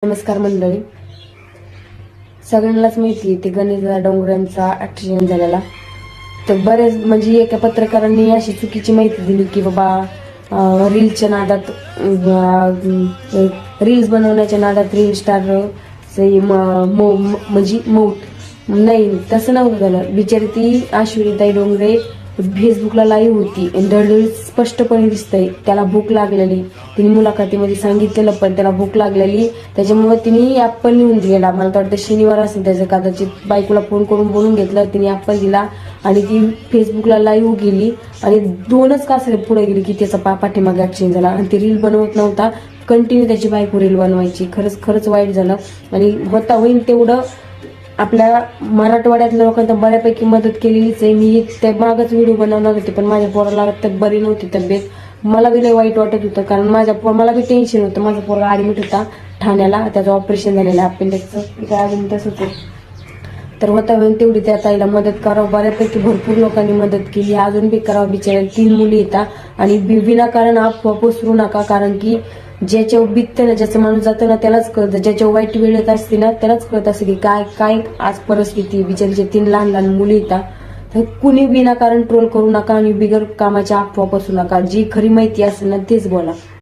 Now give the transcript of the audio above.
नमस्कार मंडळी. सगळ्यांनाच माहिती आहे ते गणेश डोंगरांचा ऍक्सिडेंट झालेला. तर बरेच म्हणजे एका पत्रकारांनी अशी चुकीची माहिती दिली की बाबा रीलच्या नादात रील्स बनवण्याच्या नादात रील स्टार म्हणजे मौत नाही, तसं नव्हतं झालं. बिचारी ती अश्विनीताई डोंगरे फेसबुकला लाईव्ह होती आणि धडधड स्पष्टपणे दिसतंय त्याला भूक लागलेली. तिने मुलाखतीमध्ये सांगितलेलं पण त्याला भूक लागलेली, त्याच्यामुळे तिने ऍपल लिहून दिलेला. मला तर वाटतं शनिवार असेल त्याचं, कदाचित बायकोला फोन करून बोलून घेतलं, तिने ऍपल दिला आणि ती फेसबुकला लाईव्ह गेली आणि 2च तास पुढे गेली की त्याचा पाठीमागे ऍक्सिडेंट झाला. आणि ती रील बनवत नव्हता, कंटिन्यू त्याची बायको रील बनवायची. खरंच वाईट झालं. आणि होईल तेवढं आपल्या मराठवाड्यातल्या लोकांना बऱ्यापैकी मदत केलेलीच आहे. मी त्या मागच व्हिडिओ बनवणार होते, पण माझ्या पोराला बरी नव्हती तब्येत. मला बी लय वाईट वाटत होतं, कारण मला बी टेन्शन होतं. माझा पोरगा ऍडमिट होता ठाण्याला, त्याचं ऑपरेशन झालेलं अपेंडिक्सचं, अजून तसंच आहे. तर होईल तेवढी त्या ताईला मदत करावं. बऱ्यापैकी भरपूर लोकांनी मदत केली, अजून बी करावं. बिचाऱ्या 3 मुली येतात आणि विनाकारण अफवा पसरू नका, कारण की ज्याच्यावर बिततं ना, ज्याचं माणूस जातं ना त्यालाच कळतं. ज्याच्यावर वाईट वेळ येत असते ना त्यालाच कळत असते की काय काय आज परिस्थिती. बिचारीच्या 3 लहान मुली येतात. तर कुणी विनाकारण ट्रोल करू नका आणि बिगर कामाच्या अफवा पसरू नका. जी खरी माहिती असेल ना तेच बोला.